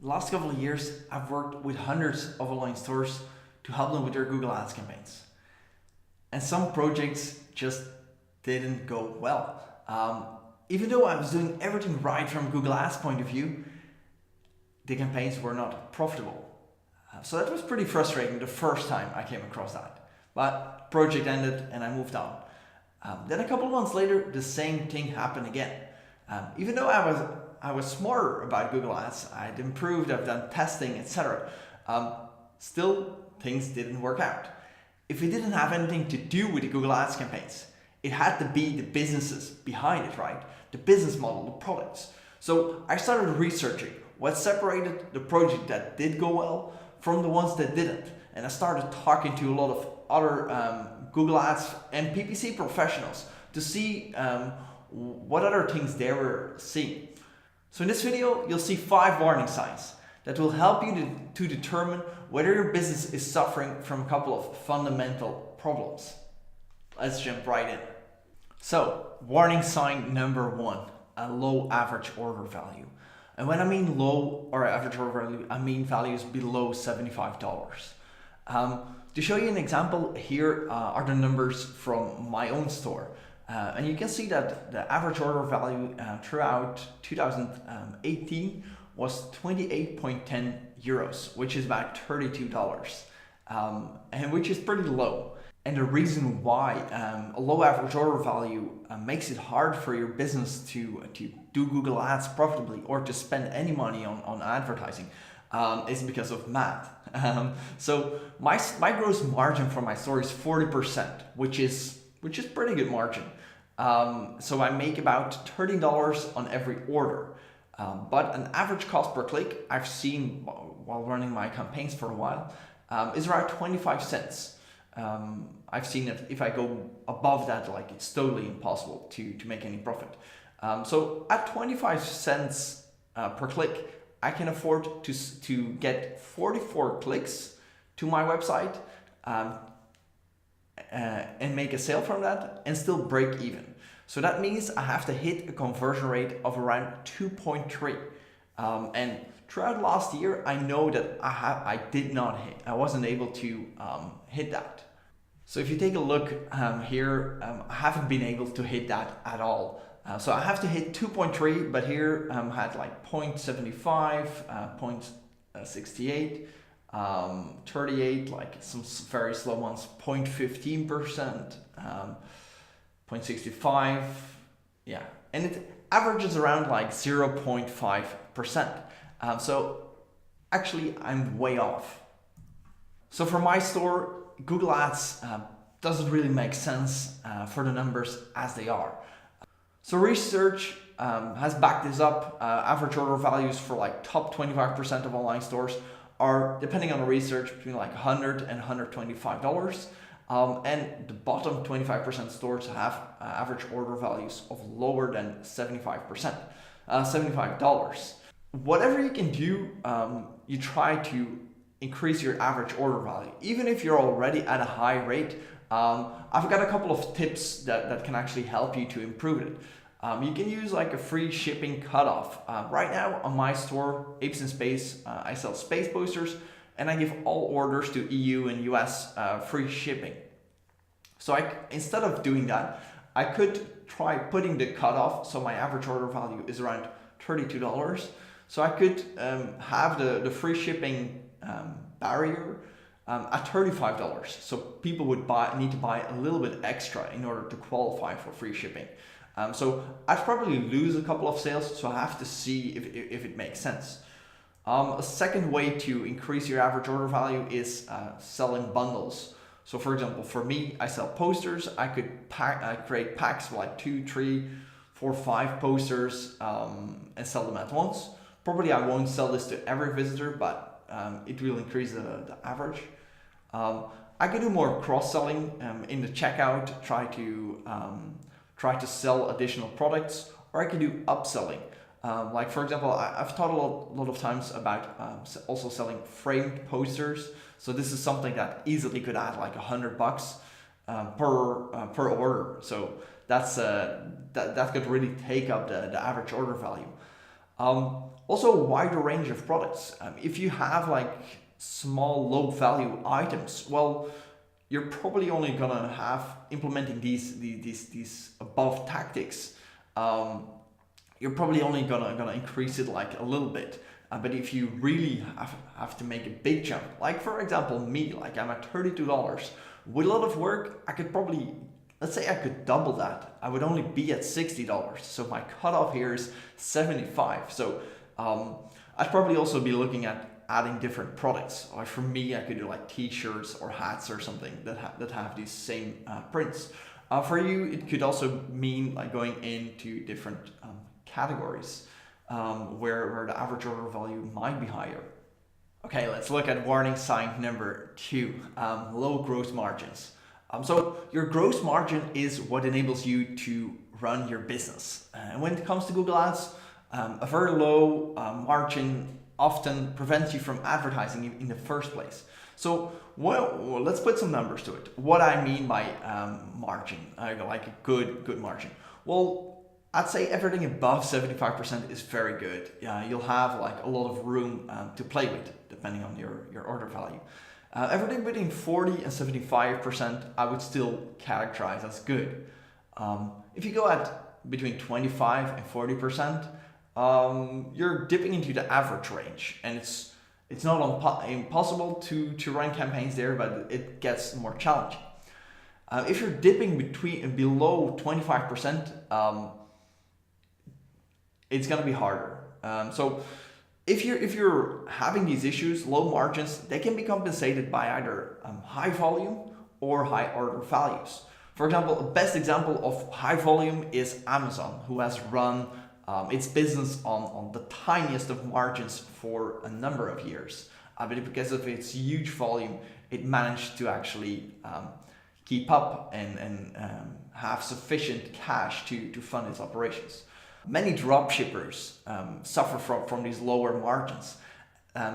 The last couple of years, I've worked with hundreds of online stores to help them with their Google Ads campaigns. And some projects just didn't go well. Even though I was doing everything right from a Google Ads point of view, the campaigns were not profitable. So that was pretty frustrating the first time I came across that. But project ended and I moved on. Then a couple of months later, the same thing happened again. Even though I was smarter about Google Ads, I'd improved, I've done testing, etc. Still, things didn't work out. If it didn't have anything to do with the Google Ads campaigns, it had to be the businesses behind it, right? The business model, the products. So I started researching what separated the project that did go well from the ones that didn't. And I started talking to a lot of other Google Ads and PPC professionals to see what other things they were seeing. So in this video, you'll see 5 warning signs that will help you to determine whether your business is suffering from a couple of fundamental problems. Let's jump right in. So, warning sign number 1, a low average order value. And when I mean low or average order value, I mean values below $75. To show you an example, here are the numbers from my own store. And you can see that the average order value throughout 2018 was 28.10 euros, which is about $32, and which is pretty low. And the reason why a low average order value makes it hard for your business to do Google Ads profitably or to spend any money on advertising is because of math. So my gross margin for my store is 40%, which is pretty good margin. So I make about $30 on every order. But an average cost per click I've seen while running my campaigns for a while is around 25 cents. I've seen that if I go above that, like it's totally impossible to make any profit. So at 25 cents per click, I can afford to get 44 clicks to my website and make a sale from that and still break even. So that means I have to hit a conversion rate of around 2.3. And throughout last year, I know that I wasn't able to hit that. So if you take a look here, I haven't been able to hit that at all. So I have to hit 2.3, but here I had like 0.75, 0.68, 38, like some very slow ones, 0.15%, 0.65, yeah, and it averages around like 0.5%. So actually I'm way off. So for my store, Google Ads doesn't really make sense for the numbers as they are. So research has backed this up. Average order values for like top 25% of online stores are, depending on the research, between like $100 and $125. And the bottom 25% stores have average order values of lower than 75%, $75. Whatever you can do, you try to increase your average order value. Even if you're already at a high rate, I've got a couple of tips that can actually help you to improve it. You can use like a free shipping cutoff. Right now on my store, Apes in Space, I sell space posters and I give all orders to EU and US free shipping. So instead of doing that, I could try putting the cutoff, so my average order value is around $32. So I could have the free shipping barrier at $35. So people would need to buy a little bit extra in order to qualify for free shipping. So I'd probably lose a couple of sales, so I have to see if it makes sense. A second way to increase your average order value is selling bundles. So for example, for me, I sell posters. I could create packs of like 2, 3, 4, 5 posters and sell them at once. Probably I won't sell this to every visitor, but it will increase the average. I could do more cross-selling in the checkout, try to sell additional products, or I could do upselling. Like for example, I've thought a lot of times about also selling framed posters. So this is something that easily could add like $100 per order. So that could really take up the average order value. Also, a wider range of products. If you have like small, low value items, well, you're probably only gonna have implementing these above tactics. You're probably only gonna increase it like a little bit. But if you really have to make a big jump, like for example me, like I'm at $32. With a lot of work, I could probably, let's say I could double that. I would only be at $60. So my cutoff here is 75. So I'd probably also be looking at adding different products. Like for me, I could do like t-shirts or hats or something that have these same prints. For you, it could also mean like going into different categories where the average order value might be higher. Okay, let's look at warning sign number 2, low gross margins. So your gross margin is what enables you to run your business. And when it comes to Google Ads, a very low margin often prevents you from advertising in the first place. So well, let's put some numbers to it. What I mean by margin, like a good margin. Well, I'd say everything above 75% is very good. You'll have like a lot of room to play with depending on your order value. Everything between 40 and 75% I would still categorize as good. If you go at between 25 and 40%, you're dipping into the average range, and it's not impossible to run campaigns there, but it gets more challenging. If you're dipping below 25%, it's gonna be harder. So if you're having these issues, low margins, they can be compensated by either high volume or high order values. For example, the best example of high volume is Amazon, who has run its business on the tiniest of margins for a number of years. But because of its huge volume, it managed to actually keep up and have sufficient cash to fund its operations. Many dropshippers suffer from these lower margins.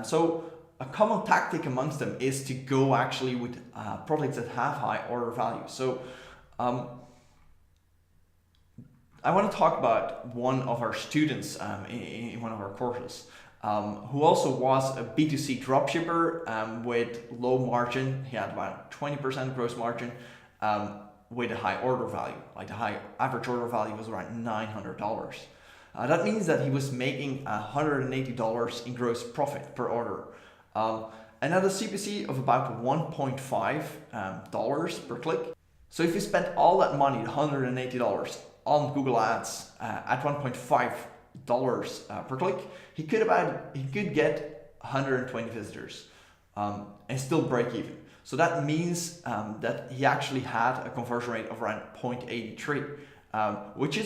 So a common tactic amongst them is to go actually with products that have high order value. So I want to talk about one of our students in one of our courses who also was a B2C dropshipper with low margin. He had about 20% gross margin with a high order value. Like the high average order value was around $900. That means that he was making $180 in gross profit per order. And at a CPC of about $1.5 per click. So if you spent all that money, $180 on Google Ads at $1.5 per click, he could get 120 visitors and still break even. So that means that he actually had a conversion rate of around 0.83, which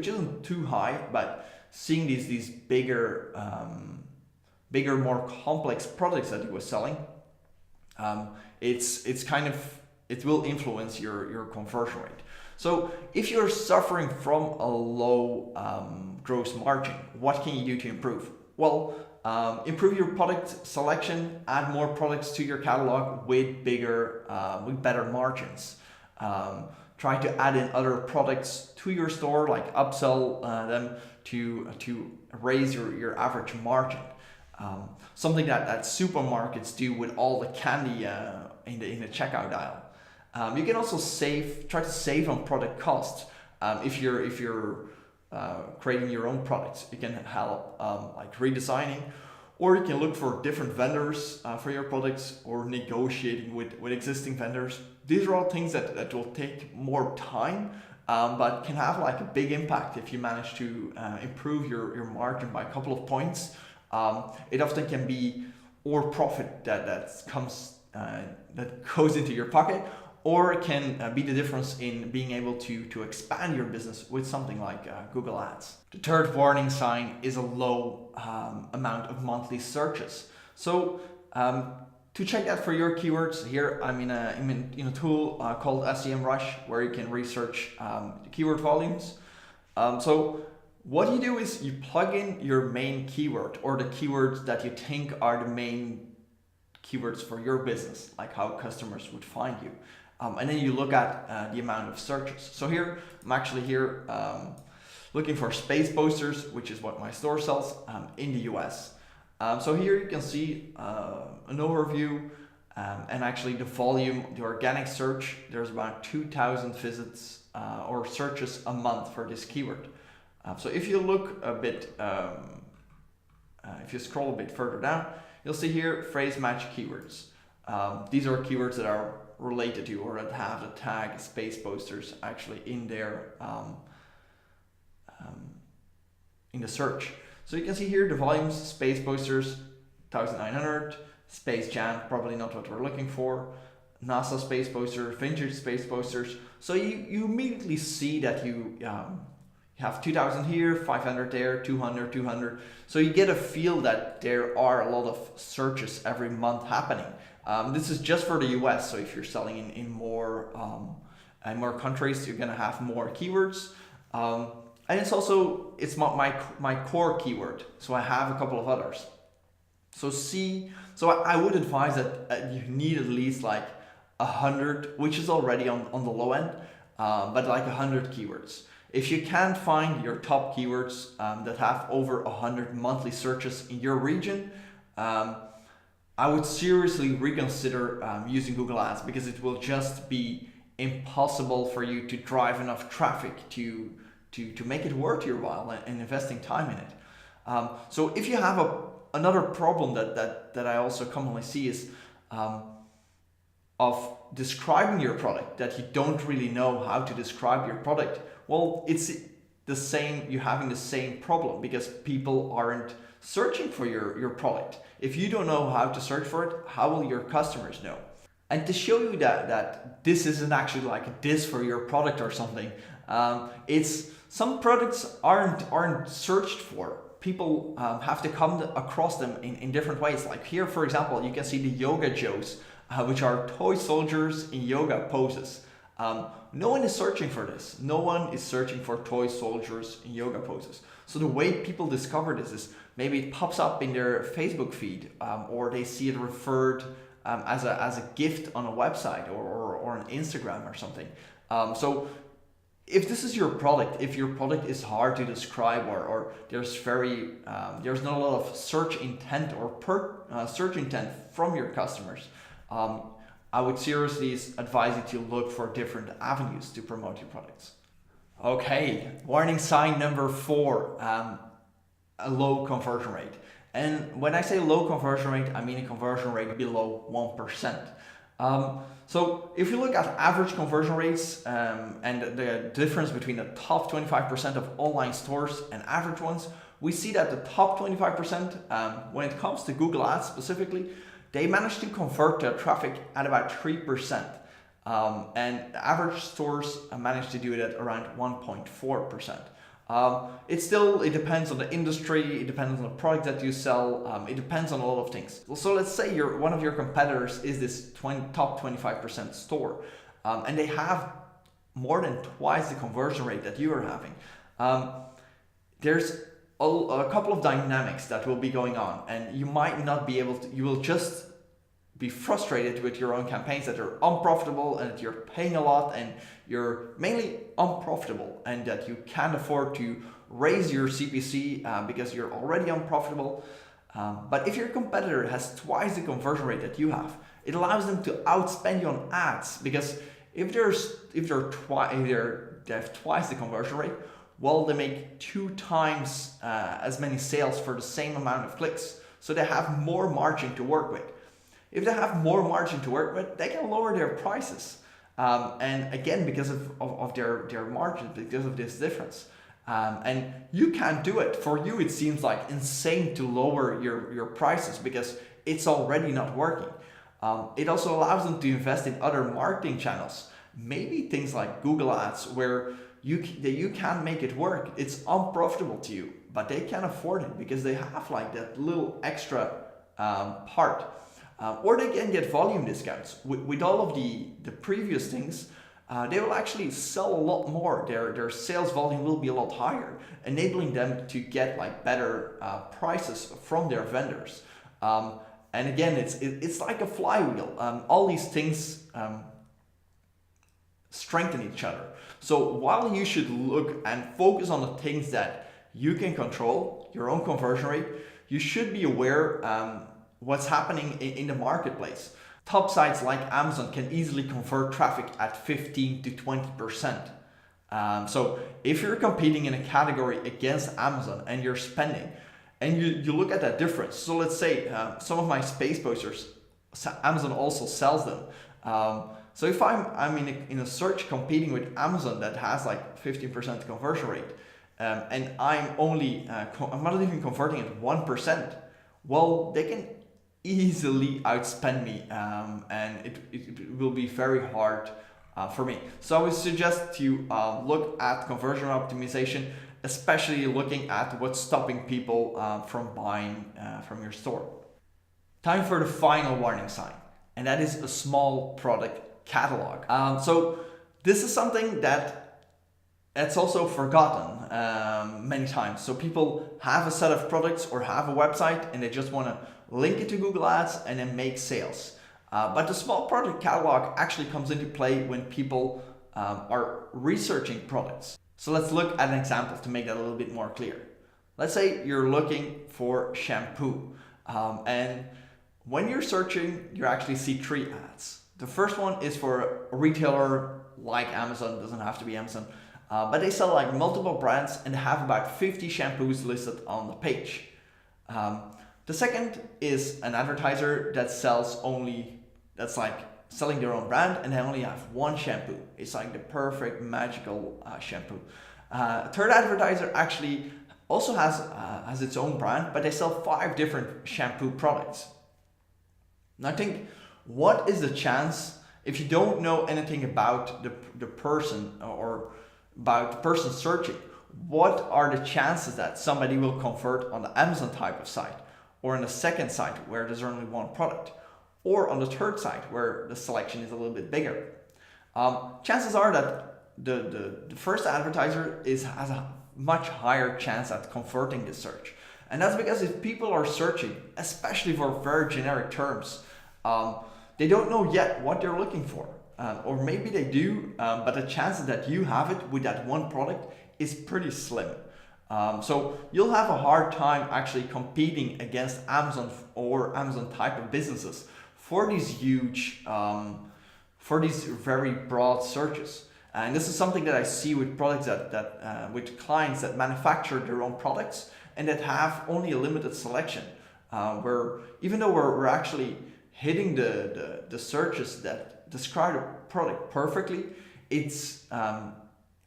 isn't too high, but seeing these bigger, more complex products that he was selling, it will influence your conversion rate. So if you're suffering from a low gross margin, what can you do to improve? Well, improve your product selection, add more products to your catalog with better margins. Try to add in other products to your store, like upsell them to raise your average margin. Something that supermarkets do with all the candy in the checkout aisle. You can also try to save on product costs. If you're creating your own products, you can help like redesigning, or you can look for different vendors for your products, or negotiating with existing vendors. These are all things that will take more time, but can have like a big impact if you manage to improve your margin by a couple of points. It often can be or profit that goes into your pocket, or it can be the difference in being able to expand your business with something like Google Ads. The third warning sign is a low amount of monthly searches. So to check that for your keywords, here I'm in a tool called SEMrush, where you can research the keyword volumes. So what you do is you plug in your main keyword, or the keywords that you think are the main keywords for your business, like how customers would find you. And then you look at the amount of searches. So here, I'm actually here looking for space boosters, which is what my store sells, in the US. So here you can see an overview and actually the volume, the organic search. There's about 2,000 visits or searches a month for this keyword. So if you look a bit, if you scroll a bit further down, you'll see here phrase match keywords. These are keywords that are related to or that have the tag space boosters actually in their in the search. So you can see here the volumes: space boosters 1900, Space Jam, probably not what we're looking for, NASA space booster, vintage space boosters. So you immediately see that you have 2000 here, 500 there, 200, 200. So you get a feel that there are a lot of searches every month happening. This is just for the US, so if you're selling in more countries, you're gonna have more keywords. And it's not my core keyword, so I have a couple of others. So I would advise that you need at least like 100, which is already on the low end, but like 100 keywords. If you can't find your top keywords that have over 100 monthly searches in your region, I would seriously reconsider using Google Ads, because it will just be impossible for you to drive enough traffic to make it worth your while and investing time in it. So if you have another problem that I also commonly see is of describing your product, that you don't really know how to describe your product. Well, it's the same, you're having the same problem because people aren't searching for your product. If you don't know how to search for it, how will your customers know? And to show you that this isn't actually like a diss for your product or something, it's some products aren't searched for. People have to come across them in different ways. Like here, for example, you can see the Yoga Joes, which are toy soldiers in yoga poses. No one is searching for this. No one is searching for toy soldiers in yoga poses. So the way people discover this is maybe it pops up in their Facebook feed, or they see it referred as a gift on a website or on Instagram or something. So if this is your product, if your product is hard to describe or there's not a lot of search intent or search intent from your customers, I would seriously advise you to look for different avenues to promote your products. Okay, warning sign number 4, a low conversion rate. And when I say low conversion rate, I mean a conversion rate below 1%. So if you look at average conversion rates and the difference between the top 25% of online stores and average ones, we see that the top 25%, when it comes to Google Ads specifically, they manage to convert their traffic at about 3%. And average stores manage to do it at around 1.4%. It depends on the industry, it depends on the product that you sell, it depends on a lot of things. So let's say one of your competitors is this top 25% store, and they have more than twice the conversion rate that you are having. There's a couple of dynamics that will be going on, and you might not be able to, you will just be frustrated with your own campaigns that are unprofitable and that you're paying a lot and you're mainly unprofitable and that you can't afford to raise your CPC because you're already unprofitable. But if your competitor has twice the conversion rate that you have, it allows them to outspend you on ads, because if they have twice the conversion rate, well, they make 2 times as many sales for the same amount of clicks. So they have more margin to work with. If they have more margin to work with, they can lower their prices. And again, because of their margin, because of this difference. And you can't do it. For you, it seems like insane to lower your prices because it's already not working. It also allows them to invest in other marketing channels. Maybe things like Google Ads, where you can make it work. It's unprofitable to you, but they can afford it because they have like that little extra part. Or they can get volume discounts. With all of the previous things, they will actually sell a lot more. Their sales volume will be a lot higher, enabling them to get like better prices from their vendors. And again, it's like a flywheel. All these things strengthen each other. So while you should look and focus on the things that you can control, your own conversion rate, you should be aware what's happening in the marketplace. Top sites like Amazon can easily convert traffic at 15 to 20%. So if you're competing in a category against Amazon and you're spending, and you look at that difference. So let's say some of my space posters, Amazon also sells them. So if I'm in a search competing with Amazon that has like 15% conversion rate, and I'm not even converting at 1%, well, they can easily outspend me, and it will be very hard for me. So I would suggest to look at conversion optimization, especially looking at what's stopping people from buying from your store. Time for the final warning sign, and that is a small product catalog. So this is something that's also forgotten many times. So people have a set of products or have a website and they just want to link it to Google Ads and then make sales. But the small product catalog actually comes into play when people are researching products. So let's look at an example to make that a little bit more clear. Let's say you're looking for shampoo, and when you're searching, you actually see 3 ads. The first one is for a retailer like Amazon, doesn't have to be Amazon, but they sell like multiple brands and have about 50 shampoos listed on the page. The second is an advertiser that that's like selling their own brand, and they only have 1 shampoo. It's like the perfect magical shampoo. Third advertiser actually also has its own brand, but they sell 5 different shampoo products. Now I think, what is the chance, if you don't know anything about the person or about the person searching, what are the chances that somebody will convert on the Amazon type of site, or on the second site where there's only 1 product, or on the third site where the selection is a little bit bigger? Chances are that the first advertiser has a much higher chance at converting the search. And that's because if people are searching, especially for very generic terms, they don't know yet what they're looking for. Or maybe they do, but the chances that you have it with that 1 product is pretty slim. So you'll have a hard time actually competing against Amazon or Amazon type of businesses for these huge, for these very broad searches. And this is something that I see with products with clients that manufacture their own products and that have only a limited selection, where even though we're actually hitting the searches that describe the product perfectly, it's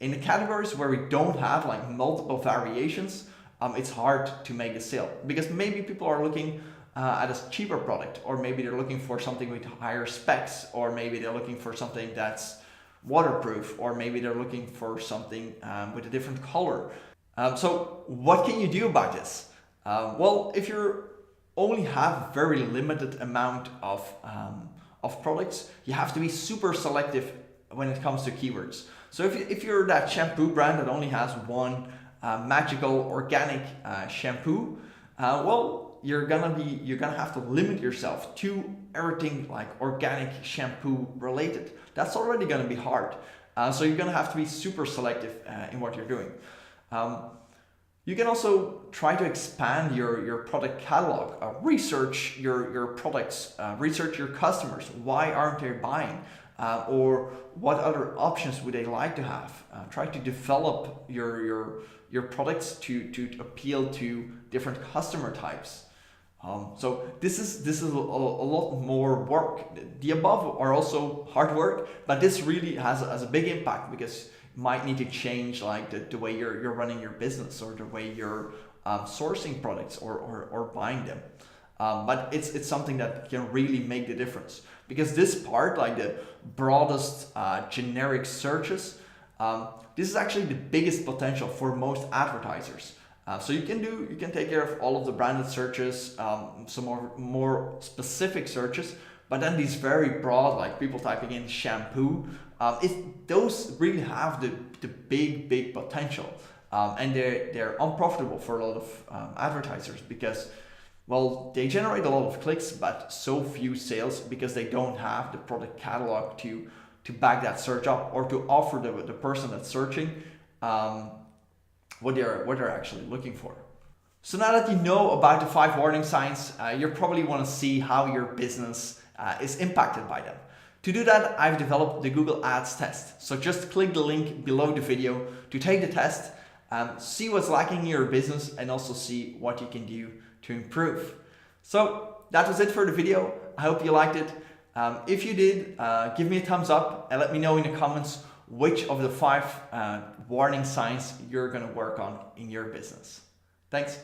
in the categories where we don't have like multiple variations, it's hard to make a sale, because maybe people are looking at a cheaper product, or maybe they're looking for something with higher specs, or maybe they're looking for something that's waterproof, or maybe they're looking for something with a different color. So what can you do about this? Well, if you only have very limited amount of products, you have to be super selective when it comes to keywords. So if you're that shampoo brand that only has 1 magical organic shampoo, well, you're gonna have to limit yourself to everything like organic shampoo related. That's already gonna be hard. So you're gonna have to be super selective in what you're doing. You can also try to expand your product catalog, research your products, research your customers. Why aren't they buying? Or what other options would they like to have? Try to develop your products to appeal to different customer types. So this is a lot more work. The above are also hard work, but this really has a big impact, because you might need to change like the way you're running your business, or the way you're sourcing products or buying them. But it's something that can really make the difference, because this part, like the broadest generic searches, this is actually the biggest potential for most advertisers. So you can take care of all of the branded searches, some more specific searches, but then these very broad, like people typing in shampoo, those really have the big potential, and they're unprofitable for a lot of advertisers, because, well, they generate a lot of clicks but so few sales, because they don't have the product catalog to to back that search up or to offer the person that's searching what they're actually looking for. So now that you know about the 5 warning signs, you probably want to see how your business is impacted by them. To do that, I've developed the Google Ads test. So just click the link below the video to take the test, see what's lacking in your business, and also see what you can do to improve. So that was it for the video. I hope you liked it. If you did, give me a thumbs up and let me know in the comments which of the 5 warning signs you're going to work on in your business. Thanks.